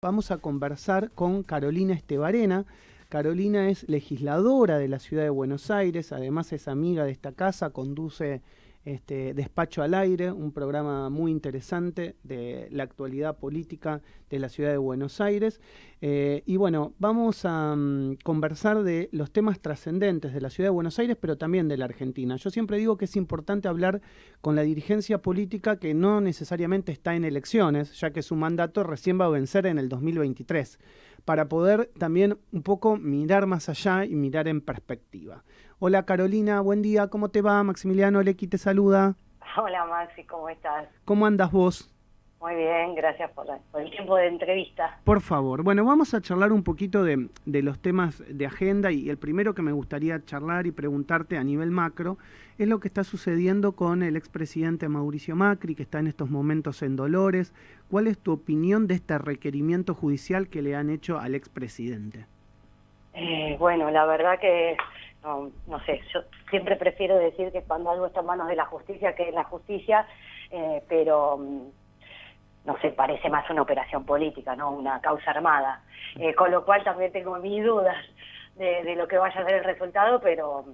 Vamos a conversar con Carolina Estebarena. Carolina es legisladora de la Ciudad de Buenos Aires, además es amiga de esta casa, conduce Despacho al Aire, un programa muy interesante de la actualidad política de la Ciudad de Buenos Aires. Y bueno, vamos a conversar de los temas trascendentes de la Ciudad de Buenos Aires, pero también de la Argentina. Yo siempre digo que es importante hablar con la dirigencia política que no necesariamente está en elecciones, ya que su mandato recién va a vencer en el 2023, para poder también un poco mirar más allá y mirar en perspectiva. Hola Carolina, buen día, ¿cómo te va? Maximiliano Lecky te saluda. Hola Maxi, ¿cómo estás? ¿Cómo andas vos? Muy bien, gracias por el tiempo de entrevista. Por favor, bueno, vamos a charlar un poquito de los temas de agenda y el primero que me gustaría charlar y preguntarte a nivel macro es lo que está sucediendo con el expresidente Mauricio Macri, que está en estos momentos en Dolores. ¿Cuál es tu opinión de este requerimiento judicial que le han hecho al expresidente? Bueno, la verdad que, no sé, yo siempre prefiero decir que cuando algo está en manos de la justicia, que es la justicia, pero no sé, parece más una operación política, ¿no? Una causa armada. Con lo cual también tengo mis dudas de lo que vaya a ser el resultado, pero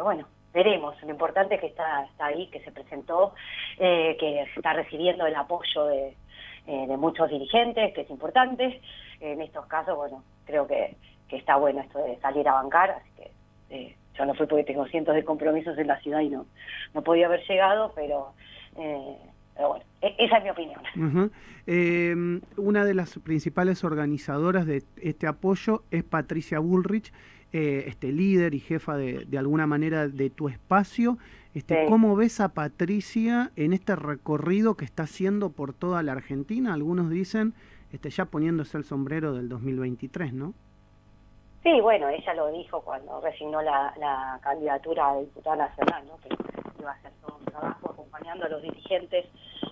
bueno, veremos. Lo importante es que está ahí, que se presentó, que está recibiendo el apoyo de muchos dirigentes, que es importante. En estos casos, bueno, creo que está bueno esto de salir a bancar, así que yo no fui porque tengo cientos de compromisos en la ciudad y no podía haber llegado, pero bueno, esa es mi opinión. Una de las principales organizadoras de este apoyo es Patricia Bullrich, líder y jefa de alguna manera de tu espacio. Sí. ¿Cómo ves a Patricia en este recorrido que está haciendo por toda la Argentina? Algunos dicen ya poniéndose el sombrero del 2023, ¿no? Sí, bueno, ella lo dijo cuando resignó la candidatura a diputada nacional, ¿no? Que iba a hacer todo un trabajo acompañando a los dirigentes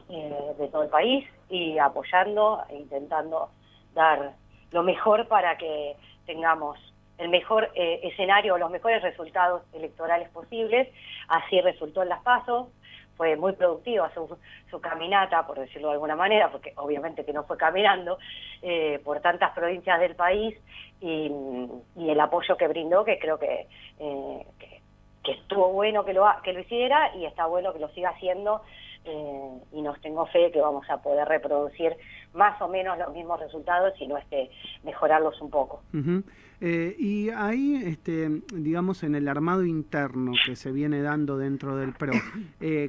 de todo el país y apoyando e intentando dar lo mejor para que tengamos el mejor escenario, los mejores resultados electorales posibles. Así resultó en las PASO. Fue muy productiva su caminata, por decirlo de alguna manera, porque obviamente que no fue caminando por tantas provincias del país, y el apoyo que brindó, que creo que estuvo bueno que lo hiciera, y está bueno que lo siga haciendo, y nos tengo fe que vamos a poder reproducir más o menos los mismos resultados, si no mejorarlos un poco. Y ahí, digamos, en el armado interno que se viene dando dentro del PRO,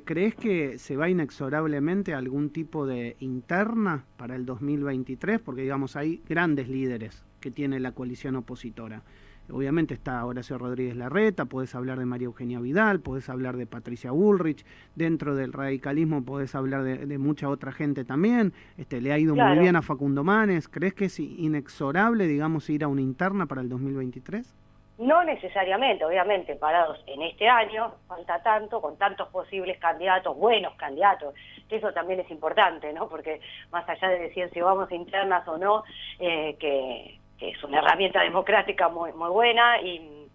¿crees que se va inexorablemente a algún tipo de interna para el 2023? Porque, digamos, hay grandes líderes que tiene la coalición opositora. Obviamente está Horacio Rodríguez Larreta, podés hablar de María Eugenia Vidal, podés hablar de Patricia Bullrich, dentro del radicalismo podés hablar de mucha otra gente también, le ha ido muy bien a Facundo Manes. ¿Crees que es inexorable, digamos, ir a una interna para el 2023? No necesariamente, obviamente, parados en este año, falta tanto, con tantos posibles candidatos, buenos candidatos, que eso también es importante, ¿no? Porque más allá de decir si vamos a internas o no, que es una herramienta democrática muy buena, y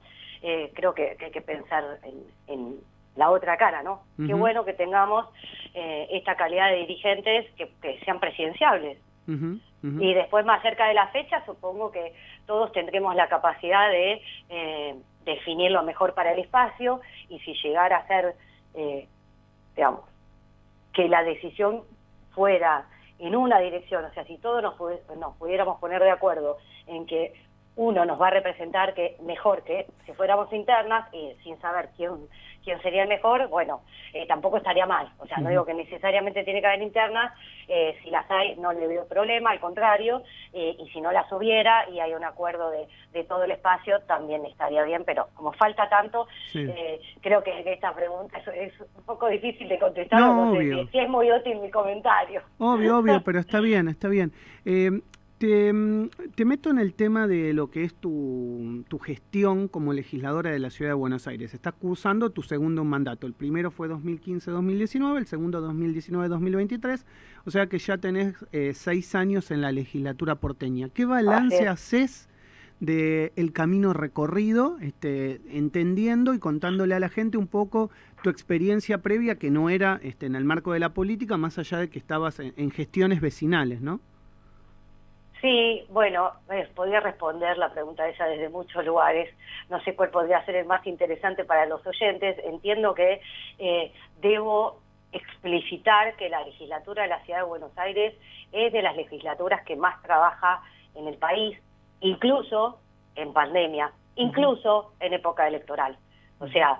creo que hay que pensar en la otra cara, ¿no? Qué bueno que tengamos esta calidad de dirigentes que sean presidenciables. Y después, más cerca de la fecha, supongo que todos tendremos la capacidad de definir lo mejor para el espacio, y si llegara a ser, digamos, que la decisión fuera en una dirección, o sea, si todos nos pudiéramos poner de acuerdo en que uno nos va a representar que mejor que si fuéramos internas, y sin saber quién sería el mejor, bueno, tampoco estaría mal. O sea, no digo que necesariamente tiene que haber internas, si las hay no le veo problema, al contrario, y si no las hubiera y hay un acuerdo de todo el espacio, también estaría bien, pero como falta tanto, creo que esta pregunta es un poco difícil de contestar. No sé si es muy útil mi comentario. Obvio, pero está bien, está bien. Te meto en el tema de lo que es tu gestión como legisladora de la Ciudad de Buenos Aires. Estás cursando tu segundo mandato. El primero fue 2015-2019, el segundo 2019-2023. O sea que ya tenés 6 años en la legislatura porteña. ¿Qué balance haces del camino recorrido, entendiendo y contándole a la gente un poco tu experiencia previa, que no era en el marco de la política, más allá de que estabas en gestiones vecinales, ¿no? Sí, bueno, podría responder la pregunta esa desde muchos lugares. No sé cuál podría ser el más interesante para los oyentes. Entiendo que debo explicitar que la legislatura de la Ciudad de Buenos Aires es de las legislaturas que más trabaja en el país, incluso en pandemia, incluso en época electoral. O sea,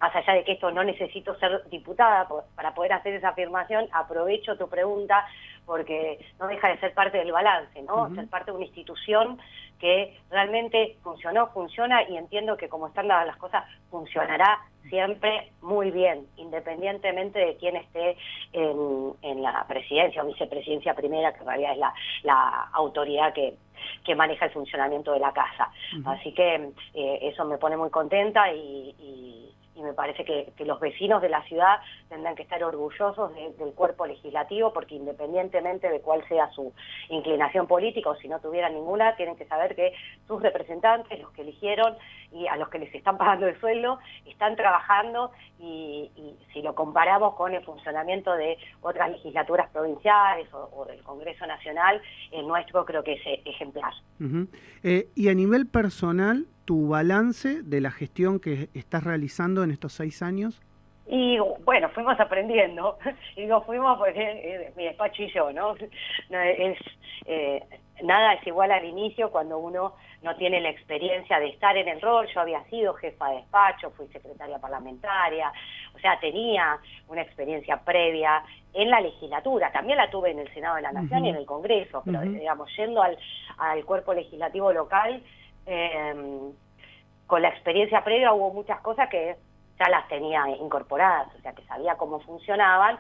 más allá de que esto no necesito ser diputada para poder hacer esa afirmación, aprovecho tu pregunta porque no deja de ser parte del balance, ¿no? Ser parte de una institución que realmente funcionó, funciona, y entiendo que como están dadas las cosas, funcionará siempre muy bien, independientemente de quién esté en la presidencia o vicepresidencia primera, que en realidad es la autoridad que maneja el funcionamiento de la casa. Así que eso me pone muy contenta y me parece que los vecinos de la ciudad tendrán que estar orgullosos del cuerpo legislativo, porque independientemente de cuál sea su inclinación política, o si no tuvieran ninguna, tienen que saber que sus representantes, los que eligieron y a los que les están pagando el sueldo, están trabajando, y si lo comparamos con el funcionamiento de otras legislaturas provinciales o del Congreso Nacional, el nuestro creo que es ejemplar. Y a nivel personal, ¿tu balance de la gestión que estás realizando en estos 6 años? Y bueno, fuimos aprendiendo, y digo fuimos porque mi despacho y yo, ¿no? Nada es igual al inicio cuando uno no tiene la experiencia de estar en el rol. Yo había sido jefa de despacho, fui secretaria parlamentaria, o sea, tenía una experiencia previa en la legislatura, también la tuve en el Senado de la Nación y en el Congreso, pero digamos, yendo al cuerpo legislativo local, con la experiencia previa hubo muchas cosas que ya las tenía incorporadas, o sea que sabía cómo funcionaban.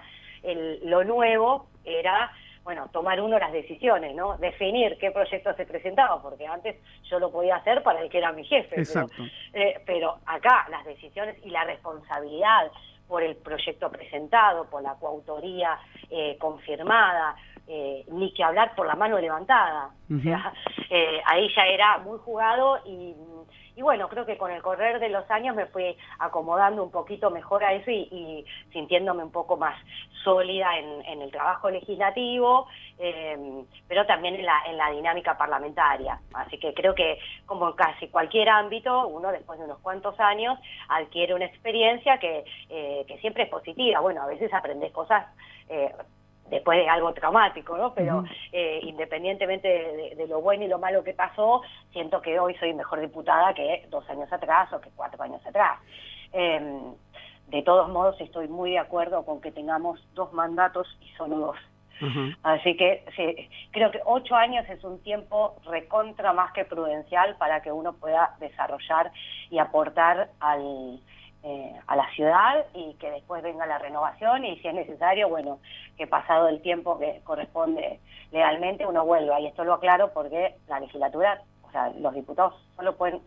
Lo nuevo era, bueno, tomar uno las decisiones, ¿no? Definir qué proyecto se presentaba, porque antes yo lo podía hacer para el que era mi jefe. Exacto. Pero acá las decisiones y la responsabilidad por el proyecto presentado, por la coautoría confirmada, ni que hablar por la mano levantada. O sea, ahí ya era muy jugado y bueno, creo que con el correr de los años me fui acomodando un poquito mejor a eso y sintiéndome un poco más sólida en el trabajo legislativo, pero también en la dinámica parlamentaria. Así que creo que como en casi cualquier ámbito, uno después de unos cuantos años adquiere una experiencia que siempre es positiva. Bueno, a veces aprendes cosas después de algo traumático, ¿no? Pero independientemente de lo bueno y lo malo que pasó, siento que hoy soy mejor diputada que 2 años atrás o que 4 años atrás. De todos modos, estoy muy de acuerdo con que tengamos 2 mandatos y solo 2. Así que sí, creo que 8 años es un tiempo recontra más que prudencial para que uno pueda desarrollar y aportar a la ciudad, y que después venga la renovación, y si es necesario, bueno, que pasado el tiempo que corresponde legalmente uno vuelva. Y esto lo aclaro porque la legislatura, o sea, los diputados solo pueden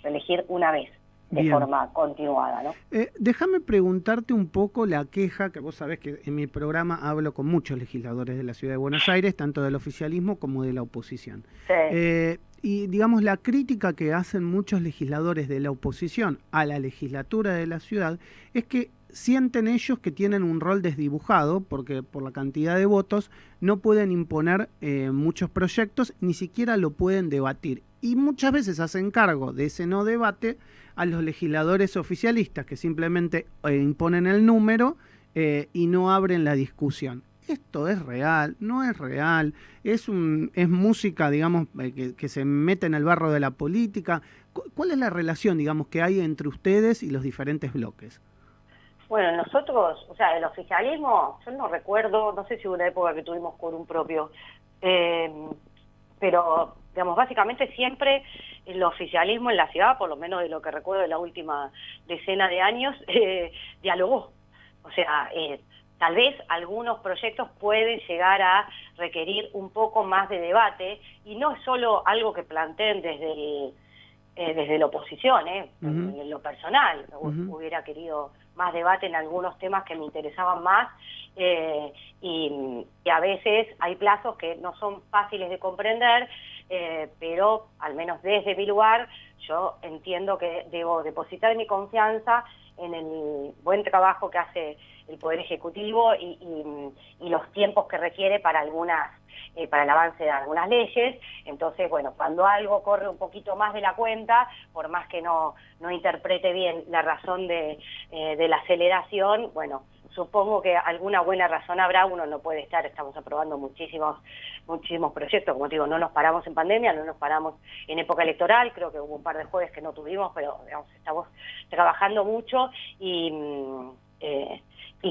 reelegir una vez de forma continuada, ¿no? Déjame preguntarte un poco la queja, que vos sabés que en mi programa hablo con muchos legisladores de la Ciudad de Buenos Aires, tanto del oficialismo como de la oposición. Sí. Y digamos, la crítica que hacen muchos legisladores de la oposición a la legislatura de la ciudad es que sienten ellos que tienen un rol desdibujado, porque por la cantidad de votos no pueden imponer muchos proyectos, ni siquiera lo pueden debatir. Y muchas veces hacen cargo de ese no debate a los legisladores oficialistas, que simplemente imponen el número y no abren la discusión. ¿Esto es real? ¿No es real? ¿Es música, digamos, que se mete en el barro de la política? ¿Cuál es la relación, digamos, que hay entre ustedes y los diferentes bloques? Bueno, nosotros, o sea, el oficialismo, yo no recuerdo, no sé si hubo una época que tuvimos quórum propio, pero, digamos, básicamente siempre el oficialismo en la ciudad, por lo menos de lo que recuerdo de la última decena de años, dialogó. O sea, tal vez algunos proyectos pueden llegar a requerir un poco más de debate, y no es solo algo que planteen desde la oposición, en lo personal. Hubiera querido más debate en algunos temas que me interesaban más, y a veces hay plazos que no son fáciles de comprender, pero al menos desde mi lugar yo entiendo que debo depositar mi confianza en el buen trabajo que hace el Poder Ejecutivo y los tiempos que requiere para para el avance de algunas leyes. Entonces, bueno, cuando algo corre un poquito más de la cuenta, por más que no interprete bien la razón de la aceleración, bueno, supongo que alguna buena razón habrá. Uno no puede estar, estamos aprobando muchísimos proyectos, como te digo, no nos paramos en pandemia, no nos paramos en época electoral, creo que hubo un par de jueves que no tuvimos, pero digamos, estamos trabajando mucho y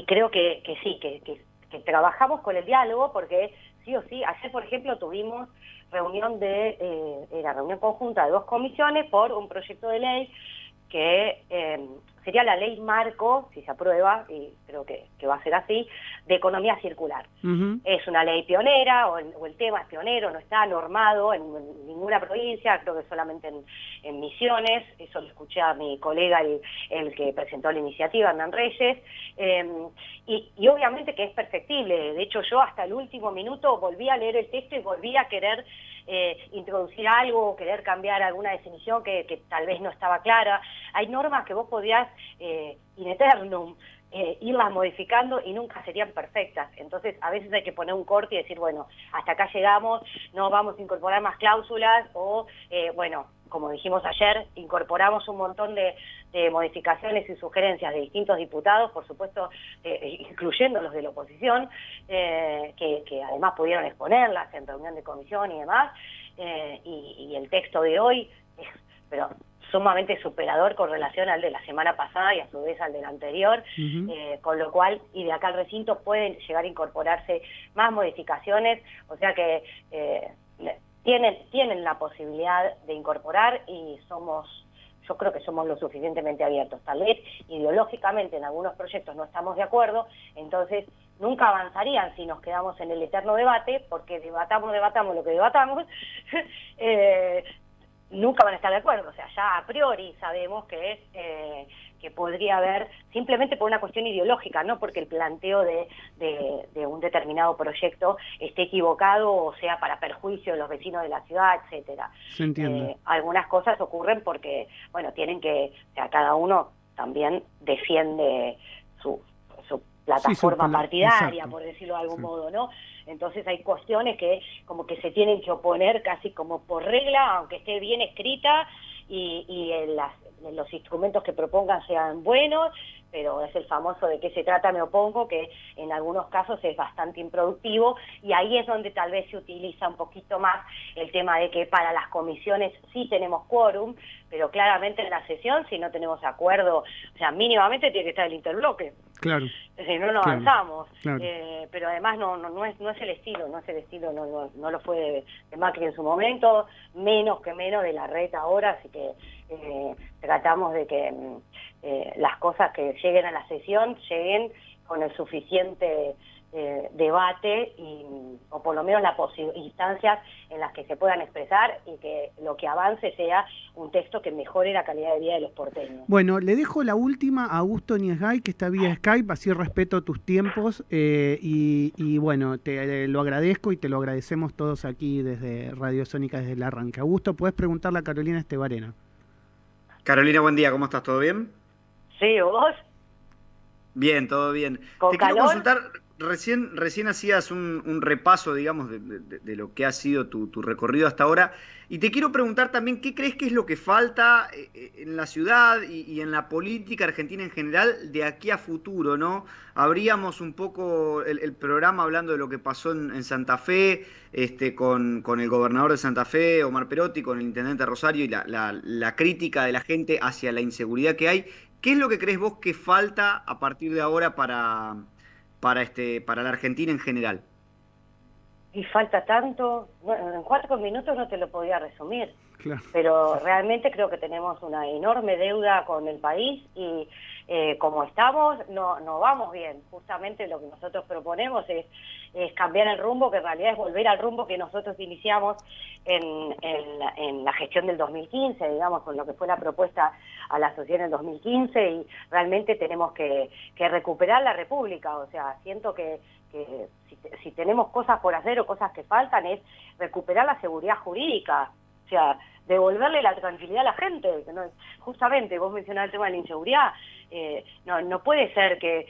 creo que sí, que trabajamos con el diálogo, porque sí o sí, ayer por ejemplo tuvimos reunión conjunta de 2 comisiones por un proyecto de ley que sería la ley marco, si se aprueba, y creo que va a ser así, de economía circular. Es una ley pionera, o el tema es pionero, no está normado en ninguna provincia, creo que solamente en Misiones. Eso lo escuché a mi colega, el que presentó la iniciativa, Hernán Reyes, y obviamente que es perfectible. De hecho, yo hasta el último minuto volví a leer el texto y volví a querer introducir algo, querer cambiar alguna definición que tal vez no estaba clara. Hay normas que vos podías in eternum irlas modificando y nunca serían perfectas. Entonces a veces hay que poner un corte y decir, bueno, hasta acá llegamos, no vamos a incorporar más cláusulas, o bueno, como dijimos ayer, incorporamos un montón de modificaciones y sugerencias de distintos diputados, por supuesto, incluyendo los de la oposición, que además pudieron exponerlas en reunión de comisión y demás, y el texto de hoy es pero sumamente superador con relación al de la semana pasada y a su vez al del anterior, con lo cual, y de acá al recinto pueden llegar a incorporarse más modificaciones, o sea que tienen la posibilidad de incorporar, y yo creo que somos lo suficientemente abiertos. Tal vez ideológicamente en algunos proyectos no estamos de acuerdo, entonces nunca avanzarían si nos quedamos en el eterno debate, porque debatamos lo que debatamos, nunca van a estar de acuerdo. O sea, ya a priori sabemos que que podría haber, simplemente por una cuestión ideológica, no porque el planteo de un determinado proyecto esté equivocado o sea para perjuicio de los vecinos de la ciudad, etcétera. Se entiende. Algunas cosas ocurren porque, bueno, o sea, cada uno también defiende su plataforma partidaria, exacto, por decirlo de algún modo, ¿no? Entonces hay cuestiones que como que se tienen que oponer casi como por regla, aunque esté bien escrita, y los instrumentos que propongan sean buenos, pero es el famoso de qué se trata, me opongo, que en algunos casos es bastante improductivo, y ahí es donde tal vez se utiliza un poquito más el tema de que para las comisiones sí tenemos quórum, pero claramente en la sesión, si no tenemos acuerdo, o sea, mínimamente tiene que estar el interbloque. Claro. Si no, no avanzamos. Claro. Pero además no es el estilo, no lo fue de Macri en su momento, menos de la red ahora, así que tratamos de que las cosas que lleguen a la sesión lleguen con el suficiente debate, o por lo menos las instancias en las que se puedan expresar, y que lo que avance sea un texto que mejore la calidad de vida de los porteños. Bueno, le dejo la última a Augusto Niesgay, que está vía Skype, así respeto tus tiempos, y bueno, te lo agradezco y te lo agradecemos todos aquí desde Radio Sónica, desde el arranque. Augusto, ¿puedes preguntarle a Carolina Estebarena? Carolina, buen día, ¿cómo estás? ¿Todo bien? Sí, ¿vos? Bien, todo bien. ¿Con calor? Quiero consultar, recién hacías un repaso, digamos, de lo que ha sido tu recorrido hasta ahora, y te quiero preguntar también, ¿qué crees que es lo que falta en la ciudad y en la política argentina en general de aquí a futuro, ¿no? Abríamos un poco el programa hablando de lo que pasó en Santa Fe, con el gobernador de Santa Fe, Omar Perotti, con el intendente de Rosario, y la crítica de la gente hacia la inseguridad que hay. ¿Qué es lo que crees vos que falta a partir de ahora para la Argentina en general? Y falta tanto, bueno, en 4 minutos no te lo podía resumir, claro, pero realmente creo que tenemos una enorme deuda con el país, y como estamos, no vamos bien. Justamente lo que nosotros proponemos es cambiar el rumbo, que en realidad es volver al rumbo que nosotros iniciamos en la gestión del 2015, digamos, con lo que fue la propuesta a la sociedad en el 2015, y realmente tenemos que recuperar la República. O sea, siento que si tenemos cosas por hacer o cosas que faltan, es recuperar la seguridad jurídica. O sea, devolverle la tranquilidad a la gente. Que no, justamente, vos mencionabas el tema de la inseguridad. No puede ser que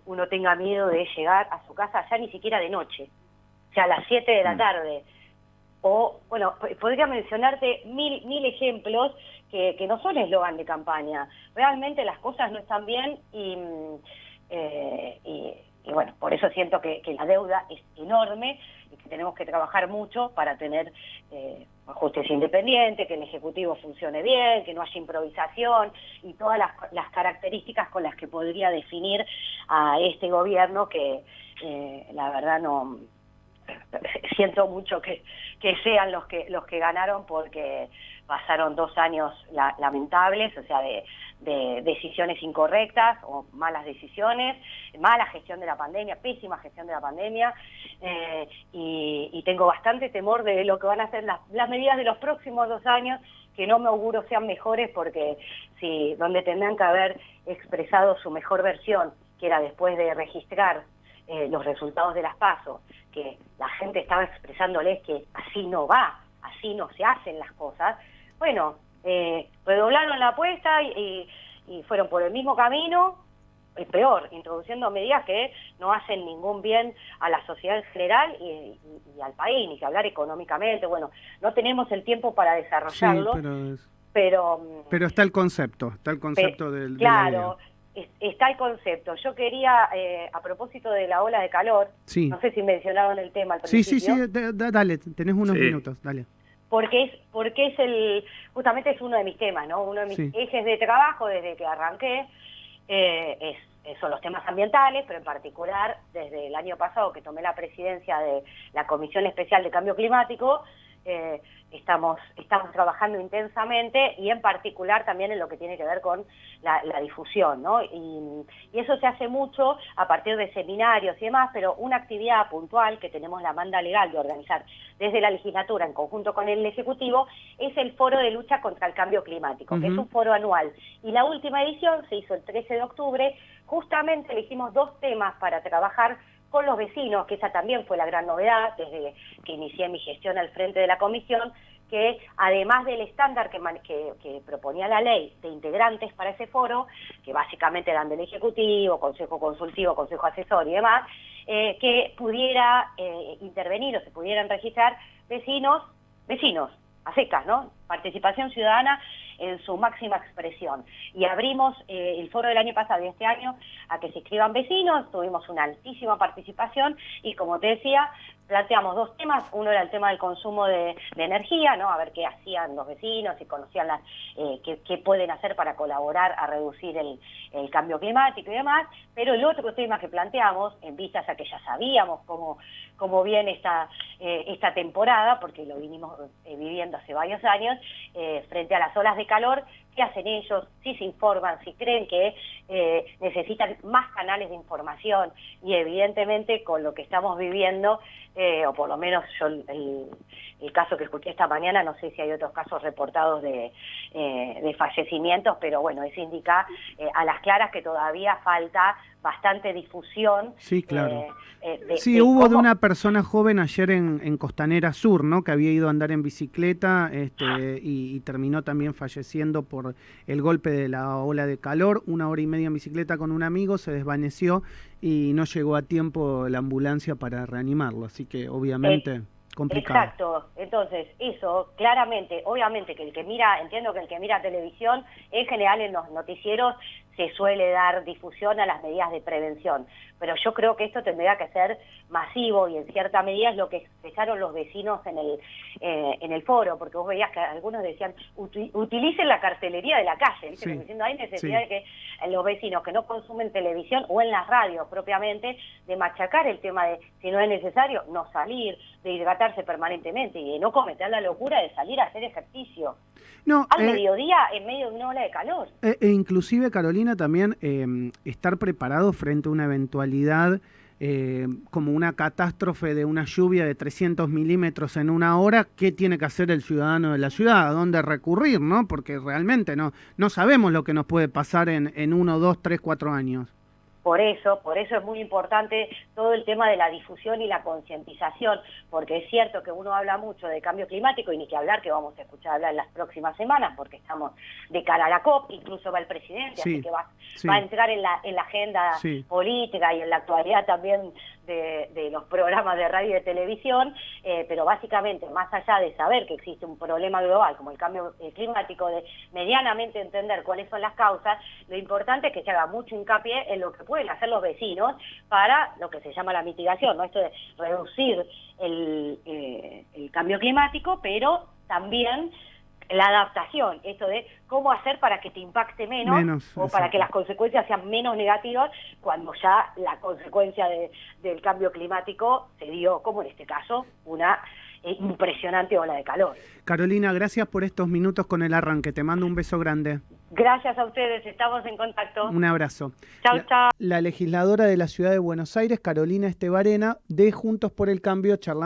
uno tenga miedo de llegar a su casa ya ni siquiera de noche, o sea, a las 7 de la tarde. O, bueno, podría mencionarte mil ejemplos que no son eslogan de campaña. Realmente las cosas no están bien y bueno, por eso siento que la deuda es enorme y que tenemos que trabajar mucho para tener justicia independiente, que el Ejecutivo funcione bien, que no haya improvisación y todas las características con las que podría definir a este gobierno que la verdad no... Siento mucho que sean los que ganaron, porque pasaron 2 años lamentables, o sea, de decisiones incorrectas o malas decisiones, mala gestión de la pandemia, pésima gestión de la pandemia, y tengo bastante temor de lo que van a hacer las medidas de los próximos 2 años, que no me auguro sean mejores, porque si donde tendrán que haber expresado su mejor versión, que era después de registrar los resultados de las PASO, que la gente estaba expresándoles que así no va, así no se hacen las cosas, bueno, redoblaron la apuesta y fueron por el mismo camino, peor, introduciendo medidas que no hacen ningún bien a la sociedad en general y al país, ni que hablar económicamente. Bueno, no tenemos el tiempo para desarrollarlo, sí, pero está el concepto, del... Claro, está el concepto. Yo quería, a propósito de la ola de calor, no sé si mencionaron el tema al principio. Sí, dale, tenés unos minutos, dale. Porque es justamente es uno de mis temas, ¿no? Uno de mis ejes de trabajo desde que arranqué, son los temas ambientales, pero en particular desde el año pasado que tomé la presidencia de la Comisión Especial de Cambio Climático, estamos trabajando intensamente y en particular también en lo que tiene que ver con la difusión, ¿no? Y eso se hace mucho a partir de seminarios y demás, pero una actividad puntual que tenemos la manda legal de organizar desde la legislatura en conjunto con el Ejecutivo es el Foro de Lucha contra el Cambio Climático, que es un foro anual. Y la última edición se hizo el 13 de octubre, justamente elegimos 2 temas para trabajar con los vecinos, que esa también fue la gran novedad desde que inicié mi gestión al frente de la comisión, que además del estándar que proponía la ley de integrantes para ese foro, que básicamente eran del Ejecutivo, Consejo Consultivo, Consejo Asesor y demás, que pudiera intervenir o se pudieran registrar vecinos, a secas, ¿no? Participación ciudadana en su máxima expresión. Y abrimos el foro del año pasado y este año a que se inscriban vecinos, tuvimos una altísima participación y, como te decía, planteamos 2 temas. Uno era el tema del consumo de energía, ¿no? A ver qué hacían los vecinos, si conocían qué pueden hacer para colaborar a reducir el cambio climático y demás. Pero el otro tema que planteamos, en vistas a que ya sabíamos cómo viene esta temporada, porque lo vinimos viviendo hace varios años, frente a las olas de calor, ¿qué hacen ellos? Si se informan, si creen que necesitan más canales de información, y evidentemente con lo que estamos viviendo, o por lo menos yo el caso que escuché esta mañana, no sé si hay otros casos reportados de fallecimientos, pero bueno, eso indica a las claras que todavía falta bastante difusión. Sí, claro. Hubo de una persona joven ayer en Costanera Sur, ¿no? Que había ido a andar en bicicleta y terminó también falleciendo por el golpe de la ola de calor. 1 hora y media en bicicleta con un amigo, se desvaneció y no llegó a tiempo la ambulancia para reanimarlo. Así que obviamente... complicado. Exacto, entonces eso claramente, obviamente que entiendo que el que mira televisión, en general en los noticieros se suele dar difusión a las medidas de prevención, pero yo creo que esto tendría que ser masivo y en cierta medida es lo que expresaron los vecinos en el foro, porque vos veías que algunos decían utilicen la cartelería de la calle, ¿viste? Como diciendo hay necesidad de que los vecinos que no consumen televisión o en las radios propiamente, de machacar el tema de si no es necesario, no salir, de hidratarse permanentemente y de no cometer la locura de salir a hacer ejercicio. Al mediodía en medio de una ola de calor. Inclusive, Carolina, también estar preparado frente a una eventualidad como una catástrofe de una lluvia de 300 milímetros en 1 hora. ¿Qué tiene que hacer el ciudadano de la ciudad? ¿A dónde recurrir? ¿No? Porque realmente no sabemos lo que nos puede pasar en 1, 2, 3, 4 años. Por eso es muy importante todo el tema de la difusión y la concientización, porque es cierto que uno habla mucho de cambio climático y ni que hablar, que vamos a escuchar hablar en las próximas semanas, porque estamos de cara a la COP, incluso va el presidente, Sí, así que va sí, a entrar en la agenda sí. política y en la actualidad también de los programas de radio y de televisión, pero básicamente, más allá de saber que existe un problema global como el cambio climático, de medianamente entender cuáles son las causas, lo importante es que se haga mucho hincapié en lo que pueden hacer los vecinos para lo que se llama la mitigación, ¿no? Esto de reducir el cambio climático, pero también la adaptación, esto de cómo hacer para que te impacte menos o para que las consecuencias sean menos negativas cuando ya la consecuencia del cambio climático se dio, como en este caso, una impresionante ola de calor. Carolina, gracias por estos minutos con el arranque. Te mando un beso grande. Gracias a ustedes, estamos en contacto. Un abrazo. Chau, chau. La legisladora de la Ciudad de Buenos Aires, Carolina Estebarena, de Juntos por el Cambio, charlando